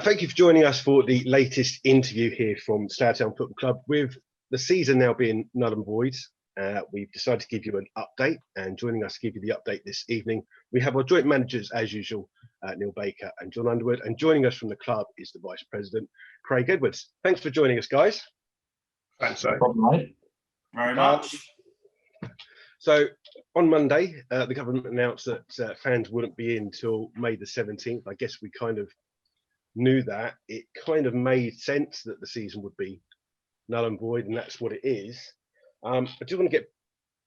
Thank you for joining us for the latest interview here from Slough Football Club. With the season now being null and void, we've decided to give you an update, and joining us to give you the update this evening, we have our joint managers as usual, Neil Baker and Jon Underwood, and joining us from the club is the Vice President, Craig Edwards. Thanks for joining us, guys. Thanks, no problem, mate. Very much. So on Monday, the government announced that fans wouldn't be in until May the 17th. I guess we kind of knew that. It kind of made sense that the season would be null and void, and that's what it is. I do want to get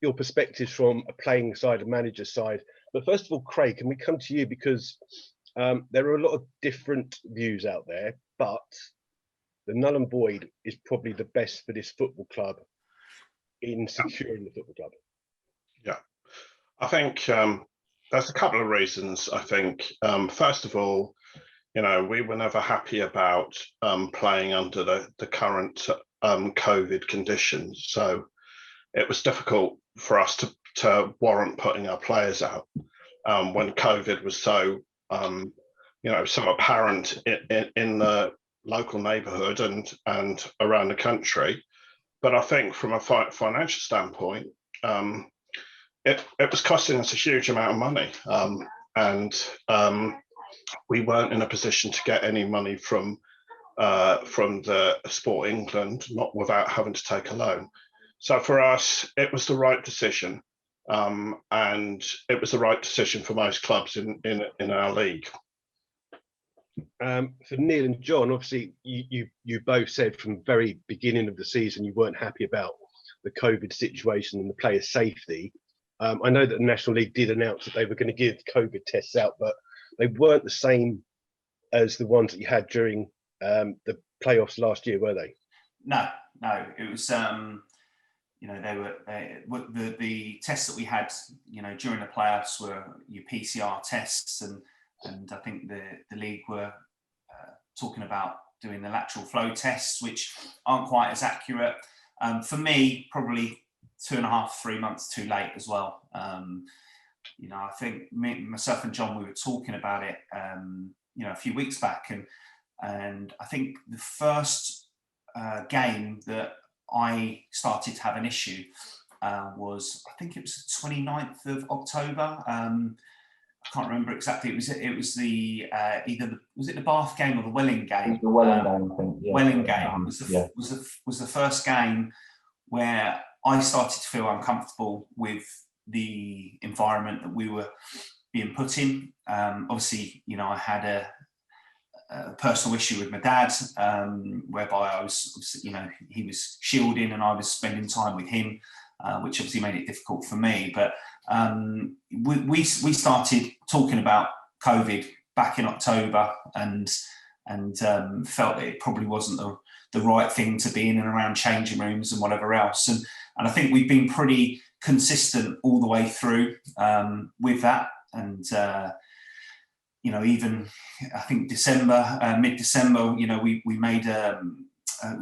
your perspectives from a playing side, a manager's side. But first of all, Craig, can we come to you, because there are a lot of different views out there, but the null and void is probably the best for this football club in securing the football club. Yeah, I think there's a couple of reasons. I think first of all, you know, we were never happy about playing under the current COVID conditions. So it was difficult for us to warrant putting our players out when COVID was so, so apparent in the local neighbourhood and around the country. But I think from a financial standpoint, it was costing us a huge amount of money, and we weren't in a position to get any money from the Sport England, not without having to take a loan. So for us, it was the right decision, and it was the right decision for most clubs in our league. For Neil and Jon, obviously you both said from the very beginning of the season you weren't happy about the COVID situation and the players' safety. I know that the National League did announce that they were going to give COVID tests out, but they weren't the same as the ones that you had during the playoffs last year, were they? No, it was the tests that we had, during the playoffs were your PCR tests, and I think the league were talking about doing the lateral flow tests, which aren't quite as accurate. For me, probably 2.5, 3 months too late as well. I think myself and Jon, we were talking about it, a few weeks back, and I think the first game that I started to have an issue was, I think it was the 29th of October. I can't remember exactly. It was the was it the Bath game or the Welling game? It was the Welling game, I think. Yeah. Welling game was the first game where I started to feel uncomfortable with the environment that we were being put in. Obviously, I had a personal issue with my dad, whereby I was, he was shielding and I was spending time with him, which obviously made it difficult for me. But we started talking about COVID back in October, and felt that it probably wasn't the right thing to be in and around changing rooms and whatever else. And I think we've been pretty consistent all the way through with that. And even I think December, mid-December, we made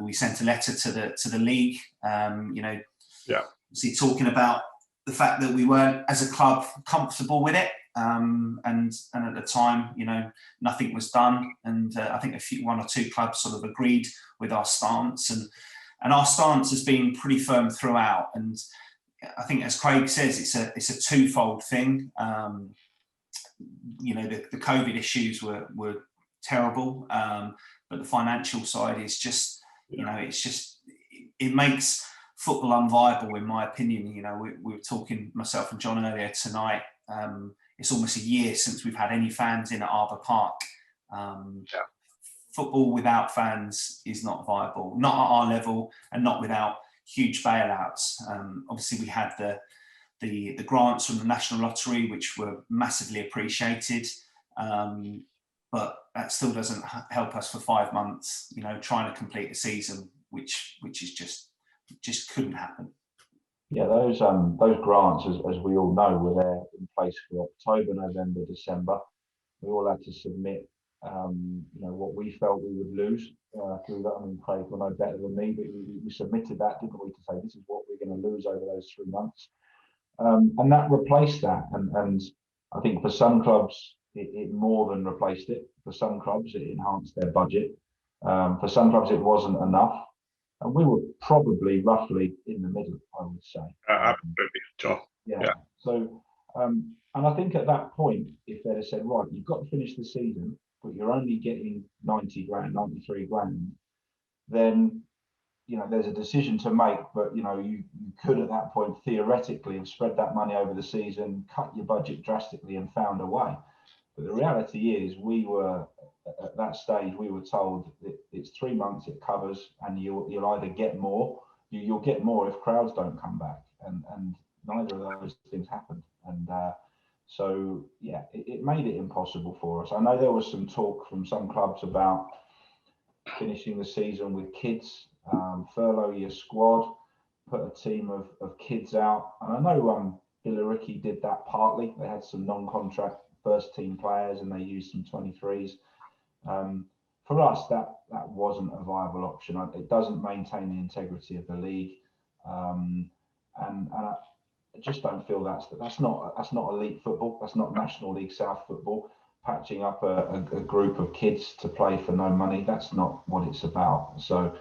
we sent a letter to the league, obviously talking about the fact that we weren't, as a club, comfortable with it, and at the time, nothing was done, and I think one or two clubs sort of agreed with our stance, and our stance has been pretty firm throughout. And I think, as Craig says, it's a twofold thing. The COVID issues were terrible, but the financial side is just, it makes football unviable, in my opinion. We were talking, myself and Jon, earlier tonight. It's almost a year since we've had any fans in at Arbor Park. Football without fans is not viable, not at our level, and not without huge bailouts. Obviously, we had the grants from the National Lottery, which were massively appreciated, but that still doesn't help us for 5 months. Trying to complete a season, which is just couldn't happen. Yeah, those grants, as we all know, were there in place for October, November, December. We all had to submit, what we felt we would lose through that. I mean, Craig will know better than me, but we submitted that, didn't we, to say this is what we're going to lose over those 3 months, and that replaced that. And I think for some clubs, it more than replaced it. For some clubs, it enhanced their budget. For some clubs, it wasn't enough. And we were probably roughly in the middle, I would say. Absolutely, John. Yeah. So, and I think at that point, if they'd have said, right, you've got to finish the season, but you're only getting 90 grand, 93 grand, then, you know, there's a decision to make, but, you know, you could at that point theoretically have spread that money over the season, cut your budget drastically and found a way. But the reality is we were, at that stage, we were told that it's 3 months it covers, and you'll either get more, you'll get more if crowds don't come back. And neither of those things happened. And so, yeah, it made it impossible for us. I know there was some talk from some clubs about finishing the season with kids, furlough your squad, put a team of kids out. And I know Billericay did that partly. They had some non-contract first team players and they used some 23s. For us, that wasn't a viable option. It doesn't maintain the integrity of the league. And I just don't feel that's not elite football. That's not National League South football. Patching up a group of kids to play for no money, that's not what it's about. So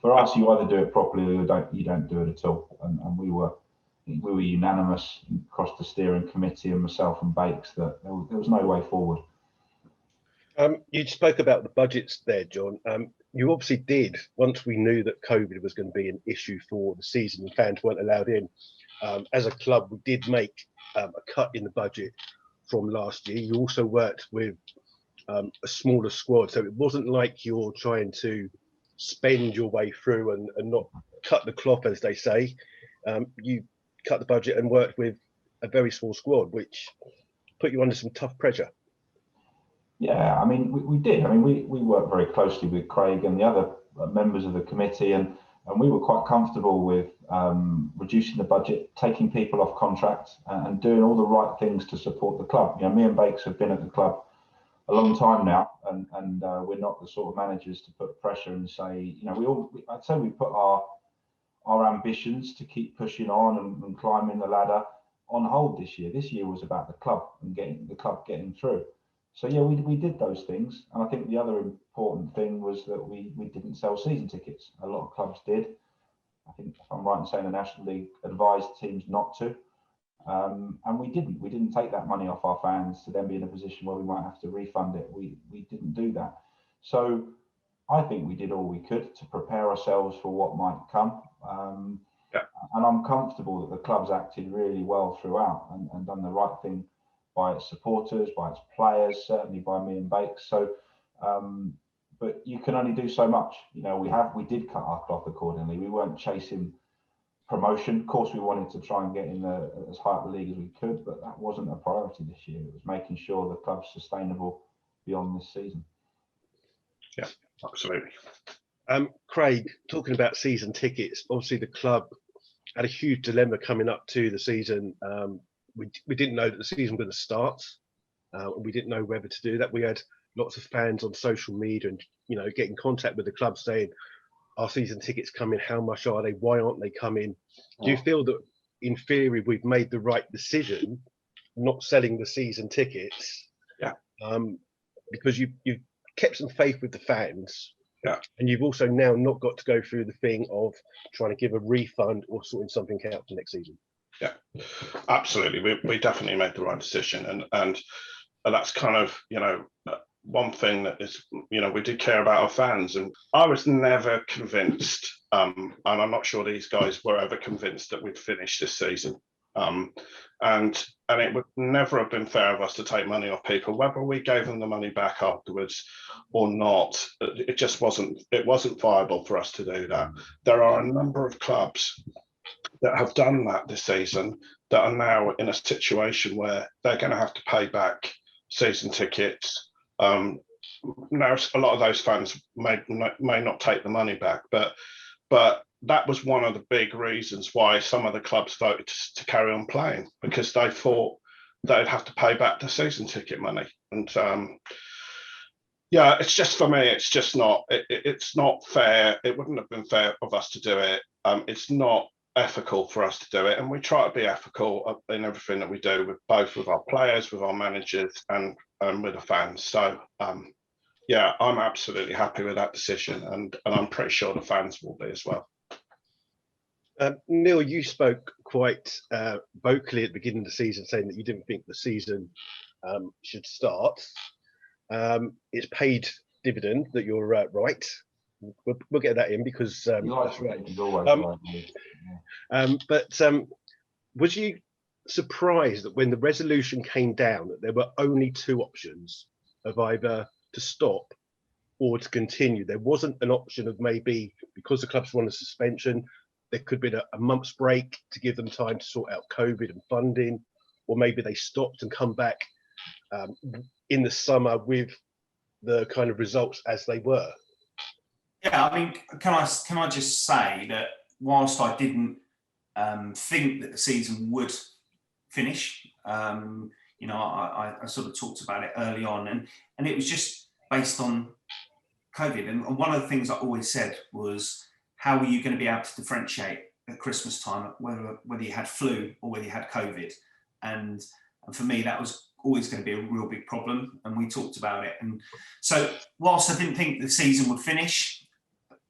for us, you either do it properly or you don't do it at all. And we were unanimous across the steering committee and myself and Bakes that there was no way forward. You spoke about the budgets there, John. You obviously did, once we knew that COVID was going to be an issue for the season and fans weren't allowed in. As a club, we did make a cut in the budget from last year. You also worked with a smaller squad, so it wasn't like you're trying to spend your way through and not cut the cloth, as they say. You cut the budget and worked with a very small squad, which put you under some tough pressure. Yeah, I mean, we did. I mean, we worked very closely with Craig and the other members of the committee, and we were quite comfortable with reducing the budget, taking people off contract, and doing all the right things to support the club. You know, me and Bakes have been at the club a long time now, and we're not the sort of managers to put pressure and say, you know, I'd say we put our ambitions to keep pushing on and climbing the ladder on hold this year. This year was about the club and getting the club getting through. So yeah, we did those things, and I think the other important thing was that we didn't sell season tickets. A lot of clubs did. I think, if I'm right in saying, the National League advised teams not to, and we didn't. We didn't take that money off our fans to then be in a position where we might have to refund it. We didn't do that. So I think we did all we could to prepare ourselves for what might come. And I'm comfortable that the club's acted really well throughout and done the right thing by its supporters, by its players, certainly by me and Bakes. So, but you can only do so much. You know, we did cut our cloth accordingly. We weren't chasing promotion. Of course, we wanted to try and get in as high up the league as we could, but that wasn't a priority this year. It was making sure the club's sustainable beyond this season. Yeah, absolutely. Craig, talking about season tickets, obviously the club had a huge dilemma coming up to the season. We didn't know that the season was going to start. We didn't know whether to do that. We had lots of fans on social media and, you know, get in contact with the club saying, our season tickets coming, how much are they? Why aren't they coming? Do you feel that in theory we've made the right decision not selling the season tickets? Yeah. Because you've kept some faith with the fans. Yeah. And you've also now not got to go through the thing of trying to give a refund or sorting something out for next season. Yeah, absolutely. We definitely made the right decision, and that's kind of, you know, one thing that is, you know, we did care about our fans, and I was never convinced, and I'm not sure these guys were ever convinced that we'd finish this season. And it would never have been fair of us to take money off people, whether we gave them the money back afterwards or not. It just wasn't viable for us to do that. There are a number of clubs that have done that this season that are now in a situation where they're going to have to pay back season tickets. Now, a lot of those fans may not take the money back, but that was one of the big reasons why some of the clubs voted to carry on playing, because they thought they'd have to pay back the season ticket money. And yeah, it's just, for me, it's just not. It's not fair. It wouldn't have been fair of us to do it. It's not ethical for us to do it, and we try to be ethical in everything that we do, with both with our players, with our managers, and with the fans. So yeah, I'm absolutely happy with that decision, and I'm pretty sure the fans will be as well. Neil, you spoke quite vocally at the beginning of the season, saying that you didn't think the season should start. It's paid dividend that you're right. We'll get that in because that's right. But was you surprised that when the resolution came down that there were only two options of either to stop or to continue? There wasn't an option of maybe, because the clubs want a suspension, there could be a month's break to give them time to sort out COVID and funding, or maybe they stopped and come back in the summer with the kind of results as they were. Yeah, I mean, can I just say that whilst I didn't think that the season would finish, you know, I sort of talked about it early on, and it was just based on COVID. And one of the things I always said was, how are you going to be able to differentiate at Christmas time whether you had flu or whether you had COVID? And for me, that was always going to be a real big problem, and we talked about it. And so whilst I didn't think the season would finish,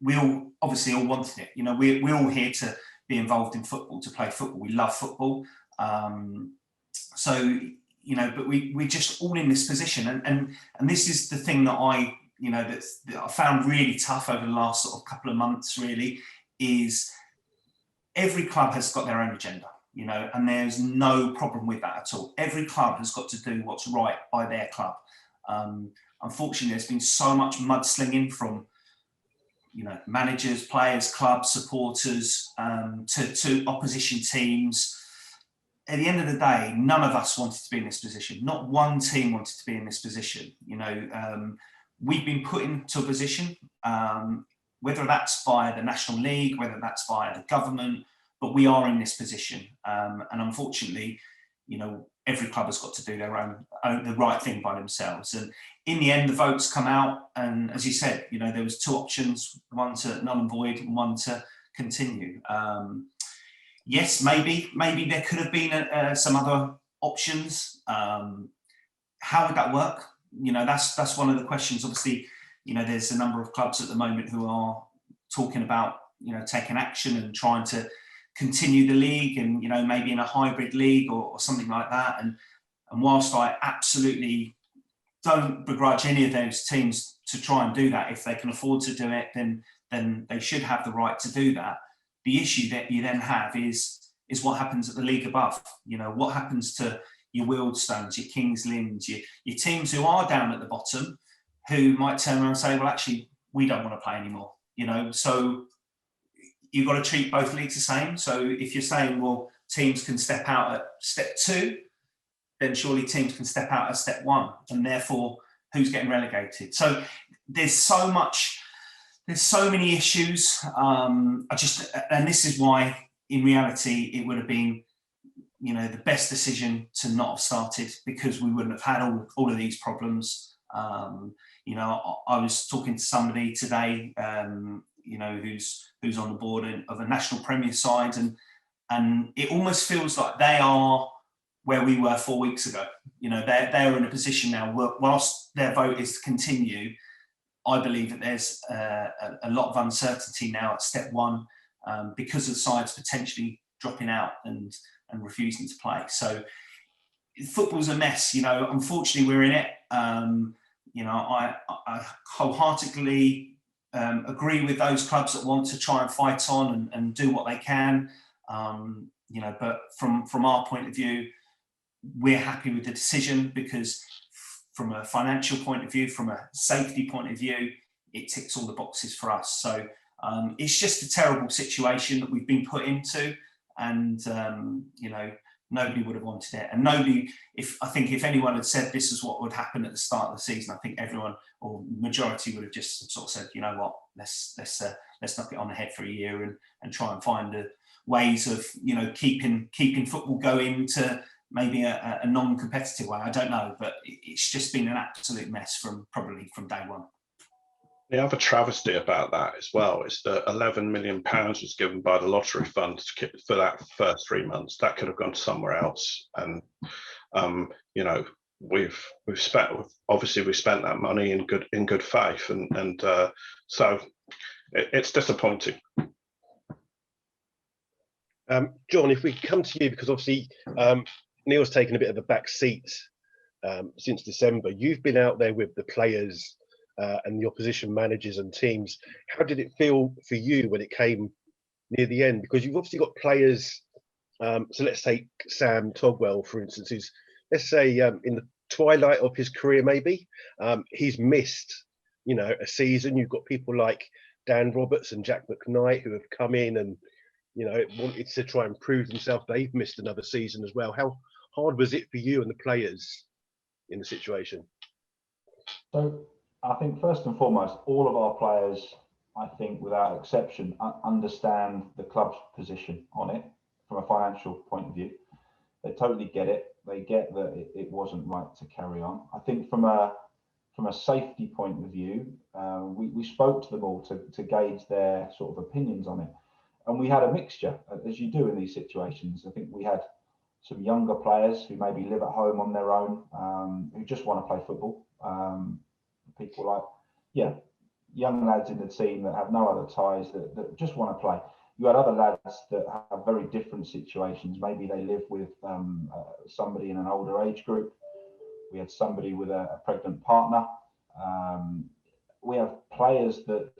we all obviously all wanted it. You know, we're all here to be involved in football, to play football. We love football. So, you know, but we're just all in this position. And this is the thing that I found really tough over the last sort of couple of months, really, is every club has got their own agenda, you know, and there's no problem with that at all. Every club has got to do what's right by their club. Unfortunately, there's been so much mudslinging from, you know, managers, players, clubs, supporters, to opposition teams. At the end of the day, none of us wanted to be in this position. Not one team wanted to be in this position. You know, we've been put into a position, whether that's via the National League, whether that's via the government, but we are in this position. And unfortunately, you know, every club has got to do their own the right thing by themselves. And in the end, the votes come out, and as you said, you know, there was two options: one to null and void, and one to continue. Yes, maybe there could have been some other options. How would that work? You know, that's one of the questions. Obviously, you know, there's a number of clubs at the moment who are talking about, you know, taking action and trying to continue the league, and, you know, maybe in a hybrid league or something like that. And whilst I absolutely don't begrudge any of those teams to try and do that, if they can afford to do it, then they should have the right to do that. The issue that you then have is what happens at the league above. You know, what happens to your Wealdstones, your Kings Lynns, your teams who are down at the bottom, who might turn around and say, well, actually, we don't want to play anymore. You know, so you've got to treat both leagues the same. So if you're saying, well, teams can step out at step 2, then surely teams can step out at step 1, and therefore who's getting relegated? So there's so many issues. And this is why, in reality, it would have been, you know, the best decision to not have started, because we wouldn't have had all of these problems. You know, I was talking to somebody today, you know, who's on the board of a national Premier side, and it almost feels like they are where we were 4 weeks ago. You know, they're in a position now where, whilst their vote is to continue, I believe that there's a lot of uncertainty now at step 1, because of sides potentially dropping out and refusing to play. So football's a mess. You know, unfortunately, we're in it. You know, I wholeheartedly agree with those clubs that want to try and fight on and do what they can. You know, but from our point of view, we're happy with the decision, because from a financial point of view, from a safety point of view, it ticks all the boxes for us. So it's just a terrible situation that we've been put into, and you know, nobody would have wanted it. And nobody, I think if anyone had said this is what would happen at the start of the season, I think everyone, or majority, would have just sort of said, you know what, let's knock it on the head for a year and try and find ways of, you know, keeping football going to maybe a non-competitive way. I don't know, but it's just been an absolute mess from day one. The other travesty about that as well is that £11 million was given by the lottery fund for that first 3 months. That could have gone somewhere else, and you know, we've spent that money in good faith, and so it's disappointing. Jon, if we come to you, because obviously Neil's taken a bit of a back seat since December. You've been out there with the players and the opposition managers and teams. How did it feel for you when it came near the end? Because you've obviously got players, so let's take Sam Togwell, for instance, who's, let's say, in the twilight of his career, maybe. He's missed, you know, a season. You've got people like Dan Roberts and Jack McKnight who have come in and, you know, wanted to try and prove themselves. They've missed another season as well. How hard was it for you and the players in the situation? So I think first and foremost, all of our players, I think without exception, understand the club's position on it from a financial point of view. They totally get it. They get that it wasn't right to carry on. I think from a safety point of view, we spoke to them all to gauge their sort of opinions on it. And we had a mixture, as you do in these situations. I think we had some younger players who maybe live at home on their own, who just want to play football. People like, young lads in the team that have no other ties, that just want to play. You had other lads that have very different situations. Maybe they live with somebody in an older age group. We had somebody with a pregnant partner. We have players that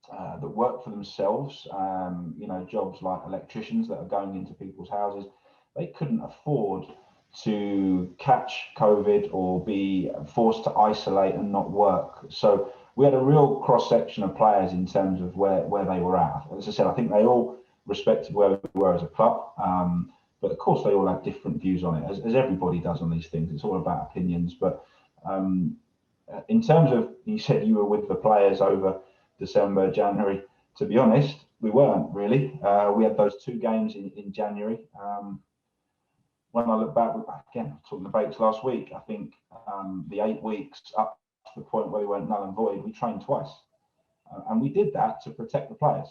that work for themselves, you know, jobs like electricians that are going into people's houses. They couldn't afford to catch COVID or be forced to isolate and not work. So we had a real cross section of players in terms of where they were at. As I said, I think they all respected where we were as a club, but of course they all had different views on it, as everybody does on these things. It's all about opinions. But in terms of, you said you were with the players over December, January. To be honest, we weren't really. We had those 2 games in January. When I look back, again, talking to Bakes last week, I think the 8 weeks up to the point where we went null and void, we trained twice. And we did that to protect the players.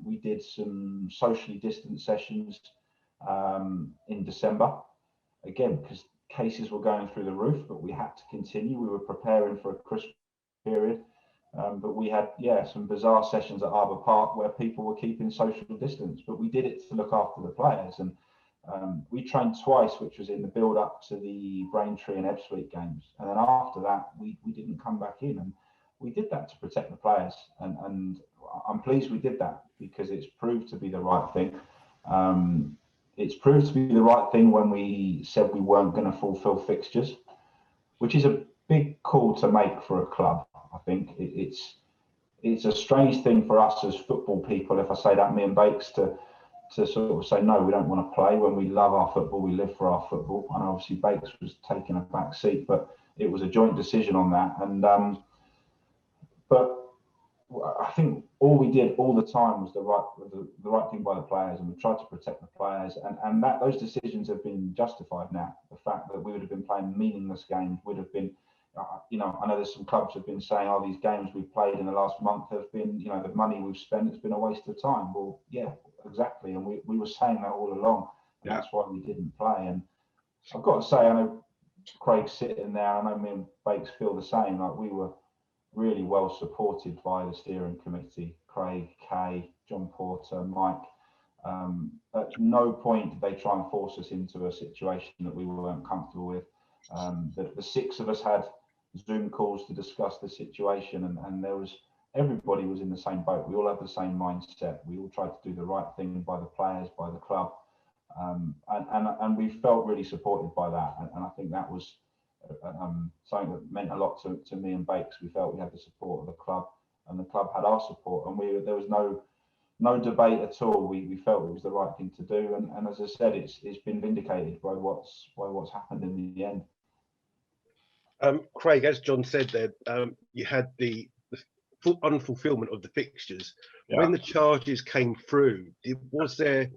We did some socially distant sessions in December, again, because cases were going through the roof, but we had to continue. We were preparing for a Christmas period. But we had, some bizarre sessions at Arbor Park where people were keeping social distance, but we did it to look after the players. And we trained twice, which was in the build up to the Braintree and Ebbsfleet games. And then after that, we didn't come back in. And we did that to protect the players. And I'm pleased we did that because it's proved to be the right thing. It's proved to be the right thing when we said we weren't going to fulfill fixtures, which is a big call to make for a club. I think it's a strange thing for us as football people, if I say that, me and Bakes, to sort of say, no, we don't want to play when we love our football, we live for our football. And obviously Bakes was taking a back seat, but it was a joint decision on that. And but I think all we did all the time was the right thing by the players, and we tried to protect the players, and that those decisions have been justified now. The fact that we would have been playing meaningless games would have been, you know, I know there's some clubs have been saying, oh, these games we've played in the last month have been, you know, the money we've spent has been a waste of time. Well, yeah, exactly. And we were saying that all along. And that's why we didn't play. And I've got to say, I know Craig's sitting there. I know me and Bakes feel the same. Like, we were really well supported by the steering committee, Craig, Kay, John Porter, Mike. At no point did they try and force us into a situation that we weren't comfortable with. The 6 of us had Zoom calls to discuss the situation, and everybody was in the same boat. We all had the same mindset. We all tried to do the right thing by the players, by the club, and we felt really supported by that. And I think that was something that meant a lot to me and Bakes. We felt we had the support of the club, and the club had our support, and there was no debate at all. We felt it was the right thing to do, and as I said, it's been vindicated by what's happened in the end. Craig, as Jon said there, you had the full unfulfillment of the fixtures. Yeah. When the charges came through, was there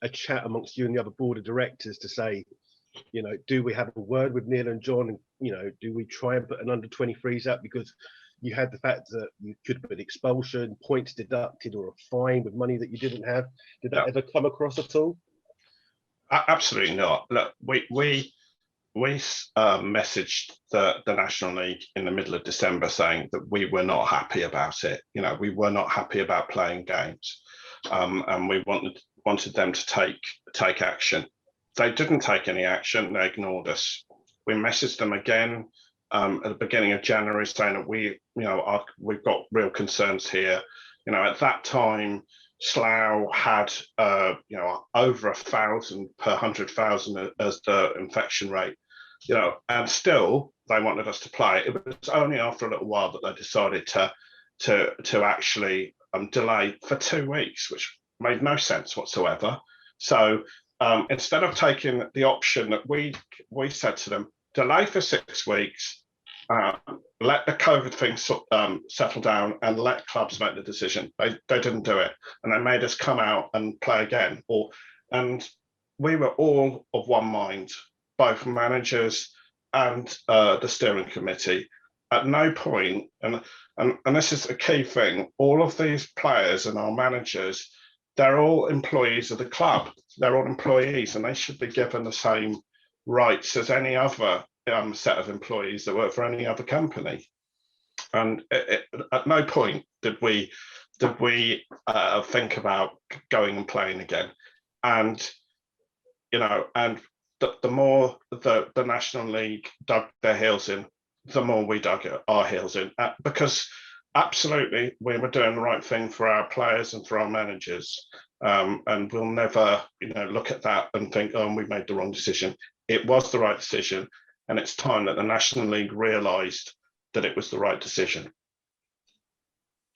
a chat amongst you and the other board of directors to say, you know, do we have a word with Neil and Jon, and, you know, do we try and put an under-23s out? Because you had the fact that you could have an expulsion, points deducted, or a fine with money that you didn't have. Did that ever come across at all? Absolutely not. Look, we messaged the National League in the middle of December saying that we were not happy about it. You know, we were not happy about playing games, and we wanted them to take action. They didn't take any action. They ignored us. We messaged them again at the beginning of January saying that we've got real concerns here. You know, at that time, Slough had over 1,000 per 100,000 as the infection rate. You know, and still they wanted us to play. It was only after a little while that they decided to actually delay for 2 weeks, which made no sense whatsoever. So instead of taking the option that we said to them, delay for 6 weeks, let the COVID thing settle down, and let clubs make the decision. They didn't do it, and they made us come out and play again. And we were all of one mind, both managers and the steering committee. At no point, and this is a key thing, all of these players and our managers, they're all employees of the club. They're all employees, and they should be given the same rights as any other set of employees that work for any other company. And at no point did we think about going and playing again. And the more the National League dug their heels in, the more we dug our heels in, because absolutely we were doing the right thing for our players and for our managers, and we'll never look at that and think, oh, we made the wrong decision. It was the right decision, and it's time that the National League realised that it was the right decision.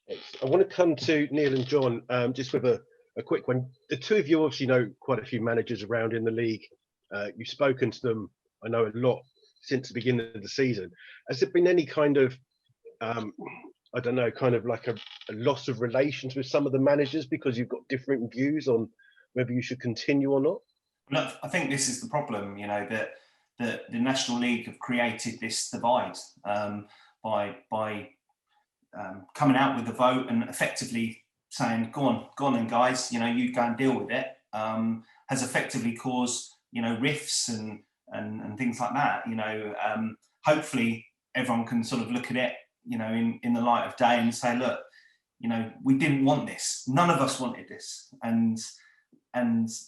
I want to come to Neil and John just with a quick one. The two of you obviously know quite a few managers around in the league. You've spoken to them, I know, a lot since the beginning of the season. Has there been any kind of, I don't know, kind of like a loss of relations with some of the managers because you've got different views on whether you should continue or not? Look, I think this is the problem, that the National League have created this divide by coming out with a vote and effectively saying, go on then guys, you go and deal with it, has effectively caused, rifts and things like that. Hopefully everyone can sort of look at it, in the light of day and say, look, we didn't want this. None of us wanted this. And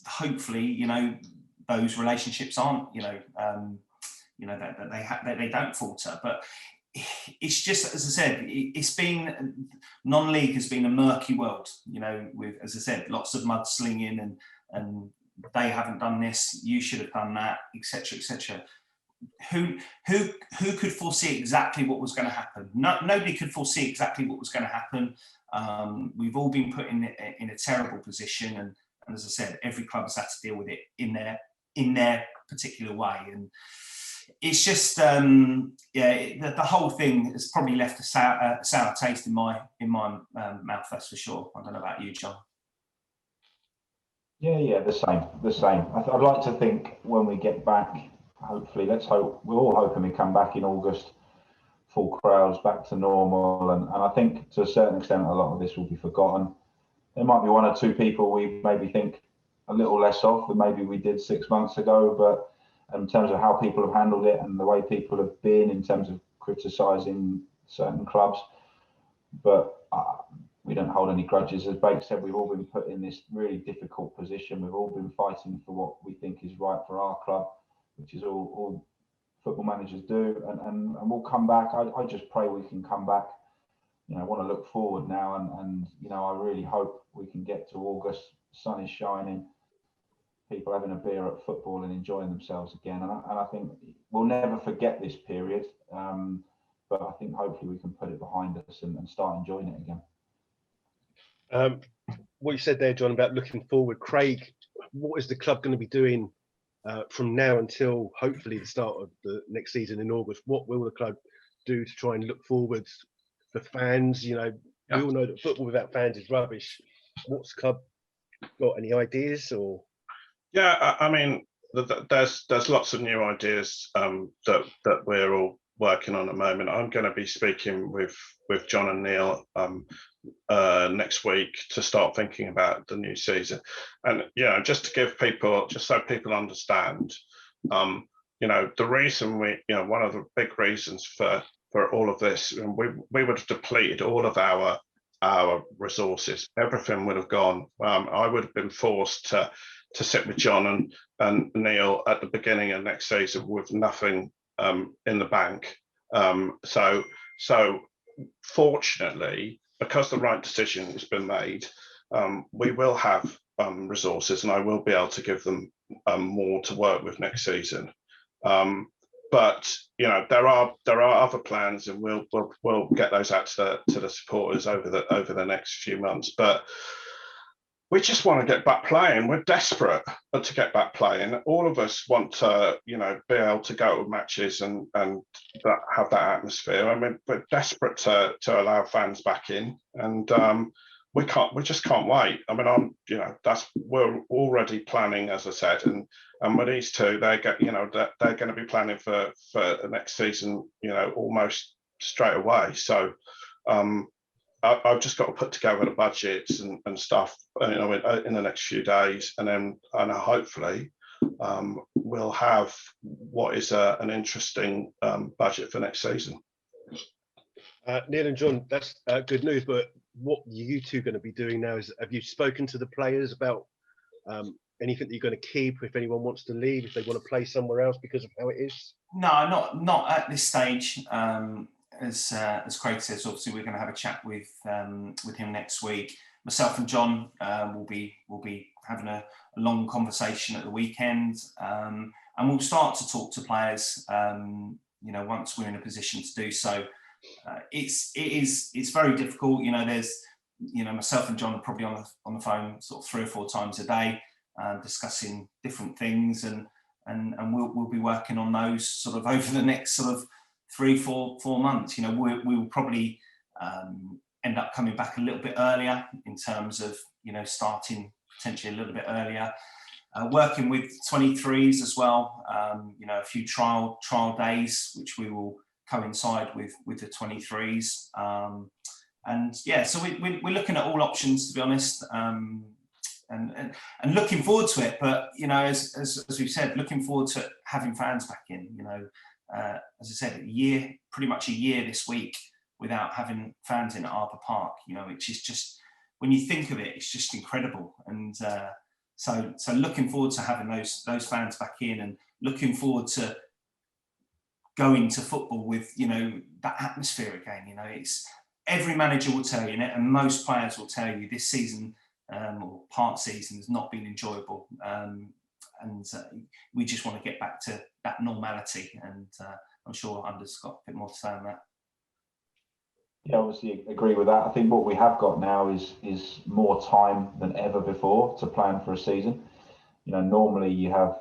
hopefully, those relationships aren't, that they don't falter. But it's just, as I said, it's been, non-league has been a murky world, with, as I said, lots of mudslinging and they haven't done this, you should have done that, etc., etc. Who could foresee exactly what was going to happen? Nobody could foresee exactly what was going to happen. We've all been put in a terrible position, and as I said, every club has had to deal with it in their particular way. And it's just, the whole thing has probably left a sour taste in my mouth. That's for sure. I don't know about you, John. Yeah, the same. I'd like to think when we get back, hopefully, let's hope, we're all hoping we come back in August, full crowds, back to normal, and I think to a certain extent a lot of this will be forgotten. There might be one or two people we maybe think a little less of than maybe we did 6 months ago, but in terms of how people have handled it and the way people have been in terms of criticising certain clubs, but we don't hold any grudges. As Bake said, we've all been put in this really difficult position. We've all been fighting for what we think is right for our club, which is all football managers do, and we'll come back. I just pray we can come back. I want to look forward now, and I really hope we can get to August, sun is shining, people having a beer at football and enjoying themselves again, and I think we'll never forget this period, but I think hopefully we can put it behind us and start enjoying it again. What you said there, John, about looking forward, Craig, what is the club going to be doing from now until hopefully the start of the next season in August? What will the club do to try and look forward for fans? We all know that football without fans is rubbish. What's the club got? Any ideas? Or I mean, there's lots of new ideas that we're all working on at the moment. I'm going to be speaking with Jon and Neil next week to start thinking about the new season. And just to give people, just so people understand, the reason one of the big reasons for all of this, we would have depleted all of our resources. Everything would have gone. I would have been forced to sit with Jon and Neil at the beginning of next season with nothing in the bank. So fortunately, because the right decision has been made, we will have resources, and I will be able to give them more to work with next season. But there are other plans, and we'll get those out to the supporters over the next few months. But we just want to get back playing. We're desperate to get back playing. All of us want to, be able to go to matches and have that atmosphere. I mean, we're desperate to allow fans back in, and we just can't wait. I mean, we're already planning, as I said, and with these two, they're going to be planning for the next season, almost straight away. So I've just got to put together the budgets and stuff, in the next few days, and hopefully we'll have what is an interesting budget for next season. Neil and Jon, that's good news. But what you two going to be doing now is, have you spoken to the players about anything that you're going to keep? If anyone wants to leave, if they want to play somewhere else because of how it is? No, not at this stage. As Craig says, obviously we're going to have a chat with him next week. Myself and Jon will be having a long conversation at the weekend, and we'll start to talk to players. Once we're in a position to do so. It's very difficult. There's myself and Jon are probably on the phone sort of 3 or 4 times a day, discussing different things, and we'll be working on those sort of over the next sort of 3-4 months. We will probably end up coming back a little bit earlier in terms of starting potentially a little bit earlier, working with 23s as well. A few trial days which we will coincide with the 23s, so we're looking at all options, to be honest, and looking forward to it. But as we've said, looking forward to having fans back in. As I said, pretty much a year this week without having fans in at Arbor Park, which is just, when you think of it, it's just incredible. And so looking forward to having those fans back in, and looking forward to going to football with that atmosphere again. It's, every manager will tell you, and most players will tell you, this season or part season has not been enjoyable. And we just want to get back to that normality, and I'm sure Under's got a bit more to say on that. Yeah, obviously agree with that. I think what we have got now is more time than ever before to plan for a season. Normally you have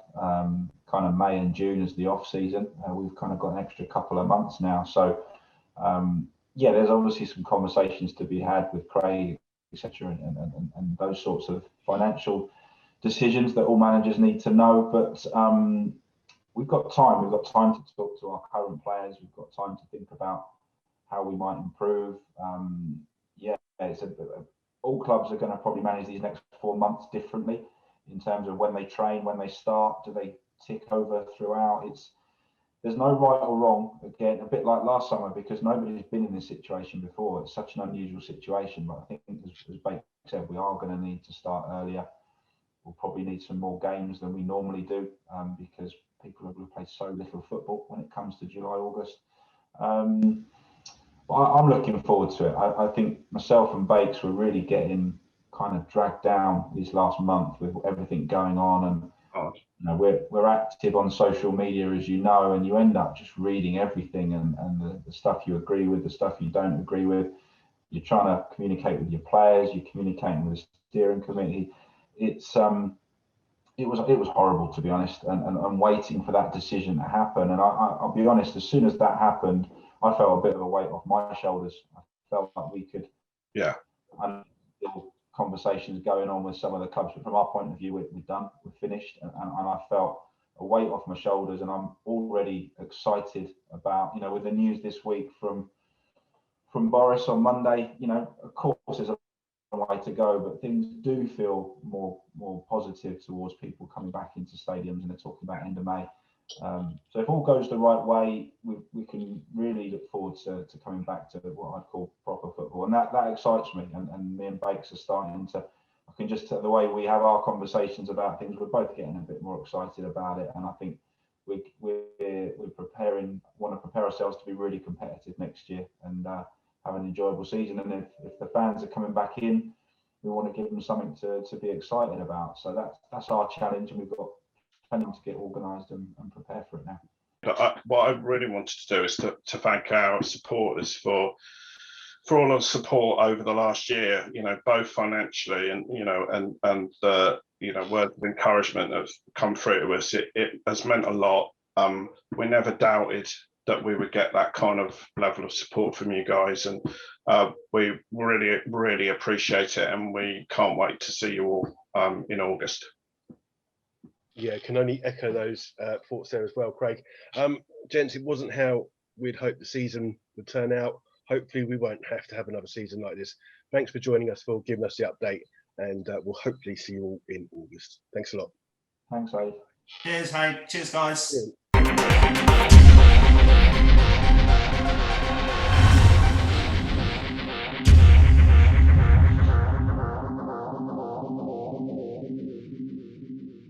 kind of May and June as the off season. We've kind of got an extra couple of months now. So there's obviously some conversations to be had with Craig, etc., and those sorts of financial decisions that all managers need to know. But we've got time. We've got time to talk to our current players. We've got time to think about how we might improve. All clubs are going to probably manage these next 4 months differently in terms of when they train, when they start. Do they tick over throughout? There's no right or wrong. Again, a bit like last summer, because nobody's been in this situation before. It's such an unusual situation. But I think, as Bake said, we are going to need to start earlier. We'll probably need some more games than we normally do, because people have played so little football when it comes to July, August. But I'm looking forward to it. I think myself and Bakes were really getting kind of dragged down this last month with everything going on, and we're active on social media, as you know, and you end up just reading everything, and the stuff you agree with, the stuff you don't agree with. You're trying to communicate with your players, you're communicating with the steering committee. It was horrible, to be honest, and I'm waiting for that decision to happen. And I'll be honest, as soon as that happened, I felt a bit of a weight off my shoulders. I felt like we could, conversations going on with some of the clubs, but from our point of view, we're done, we're finished, and I felt a weight off my shoulders, and I'm already excited about, you know, with the news this week from Boris on Monday, you know, of course there's a way to go, but things do feel more positive towards people coming back into stadiums, and they're talking about end of May. So if all goes the right way, we can really look forward to coming back to what I'd call proper football, and that excites me. And me and Bakes are starting to. I can just the way we have our conversations about things, we're both getting a bit more excited about it, and I think we're preparing, want to prepare ourselves to be really competitive next year and have an enjoyable season. And if the fans are coming back in, we want to give them something to be excited about. So that's our challenge, and we've got plenty to get organised and prepare for it now. But what I really wanted to do is to thank our supporters for all of the support over the last year, you know, both financially and, you know, and the, you know, words of encouragement that have come through to us. It has meant a lot. We never doubted that we would get that kind of level of support from you guys, and we really appreciate it, and we can't wait to see you all in August. Yeah, can only echo those thoughts there as well, Craig. Gents, it wasn't how we'd hoped the season would turn out. Hopefully we won't have to have another season like this. Thanks for joining us, Phil, giving us the update, and we'll hopefully see you all in August. Thanks a lot. Thanks, Ade. Cheers, mate. Cheers, guys. Yeah.